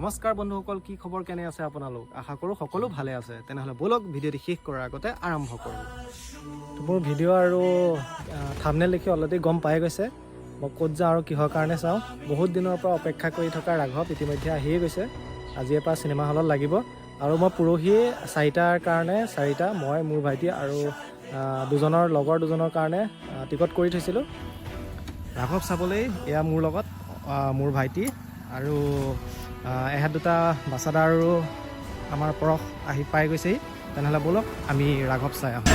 নমস্কাৰ বন্ধুসকল, কি খবৰ, কেনে আছে আপোনালোক? আশা কৰোঁ সকলো ভালে আছে। তেনেহ'লে বলক ভিডিঅ'টি শেষ কৰাৰ আগতে আৰম্ভ কৰোঁ। মোৰ ভিডিঅ' আৰু থাম্বনেইল দেখি অলৰেডি গম পাই গৈছে মই ক'ত যাওঁ আৰু কিহৰ কাৰণে চাওঁ। বহুত দিনৰ পৰা অপেক্ষা কৰি থকা ৰাঘৱ ইতিমধ্যে আহিয়ে গৈছে। আজিৰ পৰা চিনেমা হলত লাগিব আৰু মই পৰহিয়ে 4টাৰ কাৰণে মই, মোৰ ভাইটি আৰু লগৰ দুজনৰ কাৰণে টিকট কৰি থৈছিলোঁ। ৰাঘৱ চাবলৈ এয়া মোৰ লগত মোৰ ভাইটি আৰু এহেঁত দুটা বাচ্চাদা আৰু আমাৰ পৰশ আহি পাই গৈছেহি। তেনেহ'লে ব'লক আমি ৰাঘৱ চাই আহোঁ।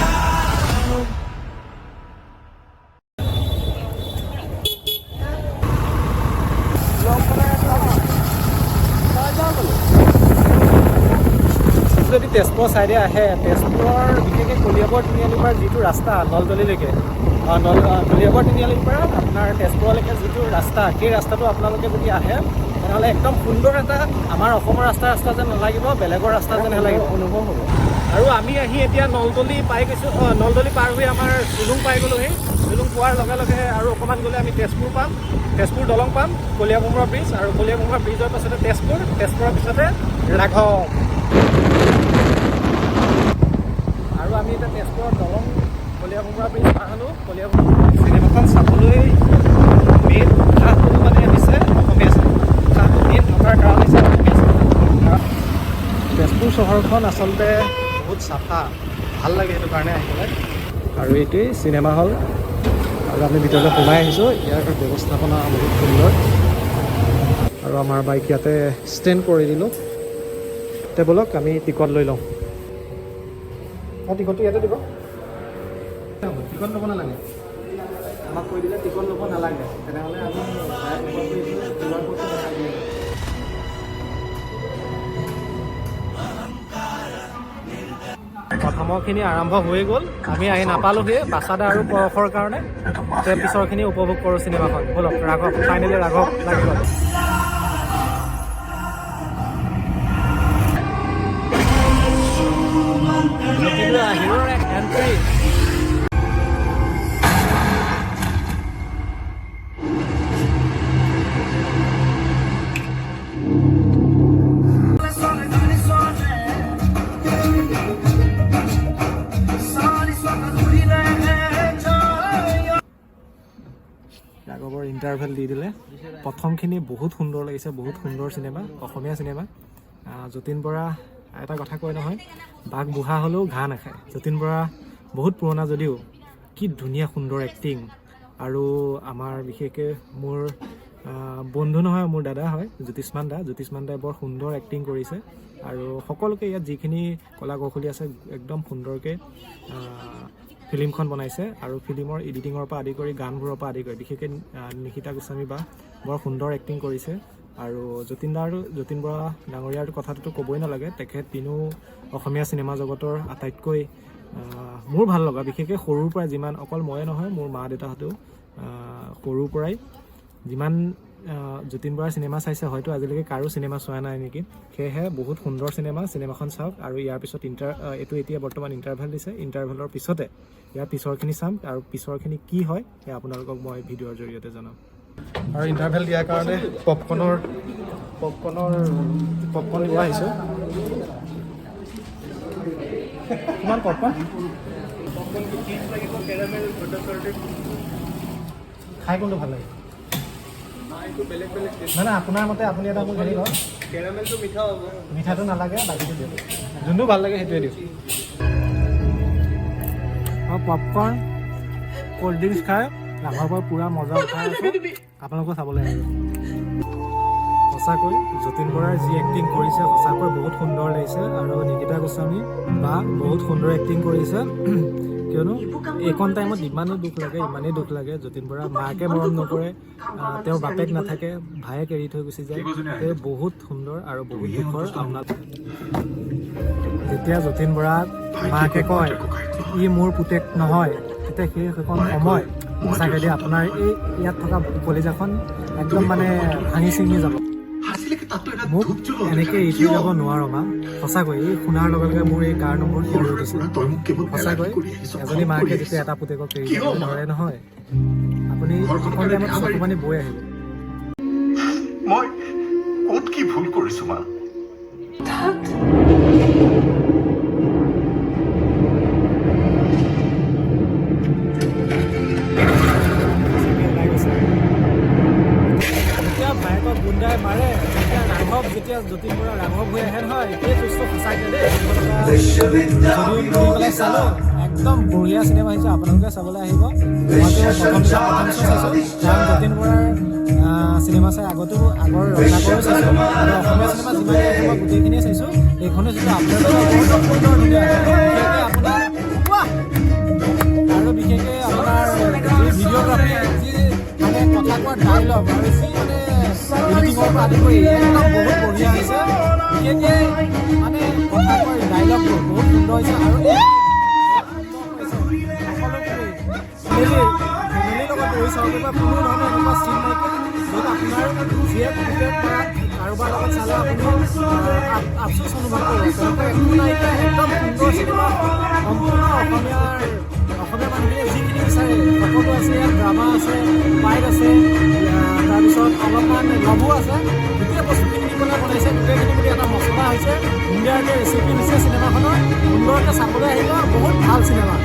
যদি তেজপুৰৰ ছাইডে আহে, তেজপুৰৰ বিশেষকৈ কলিয়াবৰ তিনিআলিৰ পৰা যিটো ৰাস্তা নলতলীলৈকে, কলিয়াবৰ তিনিআলিৰ পৰা আপোনাৰ তেজপুৰলৈকে যিটো ৰাস্তা, সেই ৰাস্তাটো আপোনালোকে যদি আহে তেনেহ'লে একদম সুন্দৰ এটা আমাৰ অসমৰ ৰাস্তা যেন নালাগিব, বেলেগৰ ৰাস্তা যেন লাগিব, অনুভৱ হ'ব। আৰু আমি আহি এতিয়া নলতলী পাই গৈছোঁ। নলতলী পাৰ হৈ আমাৰ চুলুং পাই গ'লোহি। চুলুং পোৱাৰ লগে লগে আৰু অকণমান গ'লে আমি তেজপুৰ পাম, তেজপুৰ দলং পাম, কলিয়াভোমোৰা ব্ৰিজ, আৰু কলিয়াভোমোৰা ব্ৰিজৰ পাছতে তেজপুৰৰ পিছতে ৰাঘৱ। আৰু আমি এতিয়া তেজপুৰৰ দলং, কলিয়াভোমোৰা ব্ৰিজ পাৰ হ'লোঁ। কলিয়াভোমোৰা চিনেমাখন চাবলৈ মেইন উৎসাহটো মানে হৈছে অসমীয়া চিনেমা। উৎসাহটো মেইন থকাৰ কাৰণ হৈছে অসমীয়া চিনেমা। তেজপুৰ চহৰখন আচলতে বহুত চাফা, ভাল লাগে সেইটো কাৰণে আহিবলৈ। আৰু এইটোৱেই চিনেমা হল, আৰু আমি ভিতৰলৈ সোমাই আহিছোঁ। ইয়াৰ ব্যৱস্থাপনা বহুত সুন্দৰ আৰু আমাৰ বাইক ইয়াতে ষ্টেণ্ড কৰি দিলোঁ। এতিয়া ব'লক আমি টিকট লৈ লওঁ। টিকটটো ইয়াতে দিব। টিকট ল'ব নালাগে, আমাক কৈ দিলে টিকট ল'ব নালাগে। তেনেহ'লে আমি প্ৰথমৰখিনি আৰম্ভ হৈ গ'ল। আমি আহি নাপালোঁহি বাচ্চাদা আৰু পৰশৰ কাৰণে। এতিয়া পিছৰখিনি উপভোগ কৰোঁ চিনেমাখন। ব'লক ৰাঘৱ, ফাইনেলি ৰাঘৱ লাগি গ'ল। হিৰোৰ এক এণ্ট্ৰি। ৰাঘৱৰ ইণ্টাৰভেল দি দিলে। প্ৰথমখিনি বহুত সুন্দৰ লাগিছে, বহুত সুন্দৰ চিনেমা, অসমীয়া চিনেমা। যতীন বৰা এটা কথা কয় নহয়, বাঘ বুঢ়া হ'লেও ঘাঁহ নাখায়। যতীন বৰা বহুত পুৰণা যদিও কি ধুনীয়া সুন্দৰ এক্টিং। আৰু আমাৰ বিশেষকৈ মোৰ বন্ধু নহয়, মোৰ দাদা হয়, জ্যোতিষ্মান দাই বৰ সুন্দৰ এক্টিং কৰিছে। আৰু সকলোকে ইয়াত যিখিনি কলা কৌশলী আছে একদম সুন্দৰকৈ ফিল্মখন বনাইছে। আৰু ফিল্মৰ এডিটিঙৰ পৰা আদি কৰি, গানবোৰৰ পৰা আদি কৰি, বিশেষকৈ নিশিতা গোস্বামী বা বৰ সুন্দৰ এক্টিং কৰিছে। আৰু যতীন বৰা ডাঙৰীয়াৰ কথাটোতো ক'বই নালাগে। তেখেত তিনিও অসমীয়া চিনেমা জগতৰ আটাইতকৈ মোৰ ভাল লগা, বিশেষকৈ সৰুৰ পৰাই, যিমান অকল ময়ে নহয়, মোৰ মা দেউতাহঁতেও সৰুৰ পৰাই যিমান যতীন বৰাৰ চিনেমা চাইছে, হয়তো আজিলৈকে কাৰো চিনেমা চোৱা নাই নেকি। সেয়েহে বহুত সুন্দৰ চিনেমাখন চাওক। আৰু ইয়াৰ পিছত এইটো এতিয়া বৰ্তমান ইণ্টাৰভেল দিছে। ইণ্টাৰভেলৰ পিছতে ইয়াৰ পিছৰখিনি চাম, আৰু পিছৰখিনি কি হয় সেয়া আপোনালোকক মই ভিডিঅ'ৰ জৰিয়তে জনাম। আৰু ইণ্টাৰভেল দিয়াৰ কাৰণে পপকৰ্ণ দিব আহিছোঁ। কিমান পপকৰ্ণ? খাই কোনটো ভাল লাগে? মানে আপোনাৰ মতে আপুনি এটা মোক হেৰি কওক। কেৰামেলটো মিঠা হ'ব, মিঠাটো নালাগে, বাকীটো দিয়ক। যোনটো ভাল লাগে সেইটোৱে দিয়ক। আৰু পপকৰ্ণ, ক'ল্ড ড্ৰিংকছ খাই ৰাঘৱৰ পৰা পূৰা মজা উঠাই আছোঁ। আপোনালোকেও চাবলৈ আহিব। সঁচাকৈ যতীন বৰাৰ যি এক্টিং কৰিছে সঁচাকৈ বহুত সুন্দৰ লাগিছে। আৰু নিকিতা গোস্বামী বা বহুত সুন্দৰ এক্টিং কৰিছে। কিয়নো এইকণ টাইমত ইমানেই দুখ লাগে। যতীন বৰা মাকে মৰম নকৰে, তেওঁৰ বাপেক নাথাকে, ভায়েক এৰি থৈ গুচি যায়। তেওঁ বহুত সুন্দৰ আৰু বহুত দুখৰ। আপোনাক যেতিয়া যতীন বৰাক মাকে কয় ই মোৰ পুতেক নহয়, তেতিয়া সেইখন সময় সঁচাকৈ দিয়ে আপোনাৰ ইয়াত থকা কলিজাখন একদম মানে ভাঙি চিঙি যাব। মোক এনেকৈ এৰি থৈ যাব নোৱাৰোঁ মা। সঁচাকৈ এই শুনাৰ লগে লগে মোৰ এই গাৰ নম্বৰ শিয়ৰি উঠিছে। সঁচাকৈ এজনী মাকে যেতিয়া এটা পুতেকক এৰি যাব ধৰে নহয়, আপুনি এইখন টাইমত চকু পানী বৈ আহিব। ক'ত কি ভুল কৰিছো মা? যেতিয়া ভায়েকক গুণ্ডাই মাৰে, যেতিয়া ৰাঘৱ, যেতিয়া যতীন বৰা ৰাঘৱ হৈ আহে নহয়, এই বস্তু সঁচাকৈ দেই পেলাই চালোঁ, একদম বঢ়িয়া চিনেমা আহিছে। আপোনালোকে চাবলৈ আহিব। মইতো প্ৰথম চাইছোঁ, কাৰণ যতীন বৰাৰ চিনেমা চাই আগৰ ৰত্নাকৰো চাইছোঁ, আৰু অসমীয়া চিনেমা যিমানে আহিব গোটেইখিনিয়ে চাইছোঁ। এইখনো যিটো আপোনালোকে বহুত সুন্দৰ ধুনীয়া, বিশেষকৈ আপোনাৰ আৰু বিশেষকৈ আপোনাৰ যি ভিডিঅ'গ্ৰাফী, যি মানে কথা কোৱা ডাইলগ আৰু যি মানে এডিটিঙৰ পৰা আদি কৰি একদম বহুত বঢ়িয়া হৈছে। বিশেষকৈ মানে কথা কোৱাৰ ডাইলগবোৰ বহুত সুন্দৰ হৈছে, আৰু ফেমিলিৰ লগত বহি চাব পাৰিব। কোনো ধৰণৰ এনেকুৱা চিন নাইকিয়া য'ত আপোনাৰ যিয়ে কাৰোবাৰ লগত চালে আপুনি আফচোচ অনুভৱ কৰিব। তেনেকুৱা একো নাইকিয়া, একদম সুন্দৰ চিনেমা। সম্পূৰ্ণ অসমীয়া মানুহখিনিয়ে যিখিনি বিচাৰে সকলো আছে। ইয়াত ড্ৰামা আছে, ফাইট আছে, তাৰপিছত অলপমান লভো আছে। গোটেই বস্তুখিনি পেলাই বনাইছে, গোটেইখিনি বুলি এটা মছলা হৈছে, ধুনীয়াকৈ ৰেচিপি দিছে চিনেমাখনৰ। সুন্দৰকৈ চাবলৈ আহিব, বহুত ভাল চিনেমা।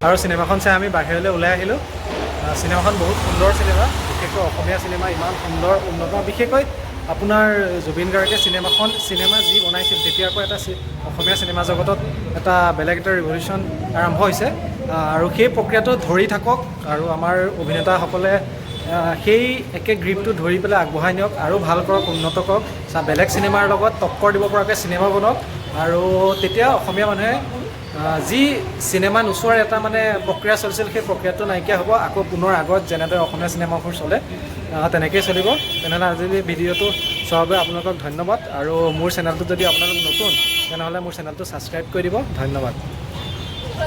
আৰু চিনেমাখন চাই আমি বাহিৰলৈ ওলাই আহিলোঁ। চিনেমাখন বহুত সুন্দৰ চিনেমা, বিশেষকৈ অসমীয়া চিনেমা ইমান সুন্দৰ উন্নত। বিশেষকৈ আপোনাৰ জুবিন গাৰ্গে চিনেমা যি বনাইছিল তেতিয়াৰ পৰা এটা অসমীয়া চিনেমা জগতত এটা বেলেগ এটা ৰিভলিউশ্যন আৰম্ভ হৈছে, আৰু সেই প্ৰক্ৰিয়াটো ধৰি থাকক, আৰু আমাৰ অভিনেতাসকলে সেই একে গ্ৰীপটো ধৰি পেলাই আগবঢ়াই নিয়ক, আৰু ভাল কৰক, উন্নত কৰক, বেলেগ চিনেমাৰ লগত টক্কৰ দিব পৰাকৈ চিনেমা বনক। আৰু তেতিয়া অসমীয়া মানুহে যি চিনেমা নোচোৱাৰ এটা মানে প্ৰক্ৰিয়া চলিছিল, সেই প্ৰক্ৰিয়াটো নাইকিয়া হ'ব। আকৌ পুনৰ আগত যেনেদৰে অসমীয়া চিনেমাবোৰ চলে তেনেকৈয়ে চলিব। তেনেহ'লে আজি ভিডিঅ'টো চোৱাৰ বাবে আপোনালোকক ধন্যবাদ। আৰু মোৰ চেনেলটো যদি আপোনালোক নতুন, তেনেহ'লে মোৰ চেনেলটো ছাবস্ক্ৰাইব কৰি দিব। ধন্যবাদ।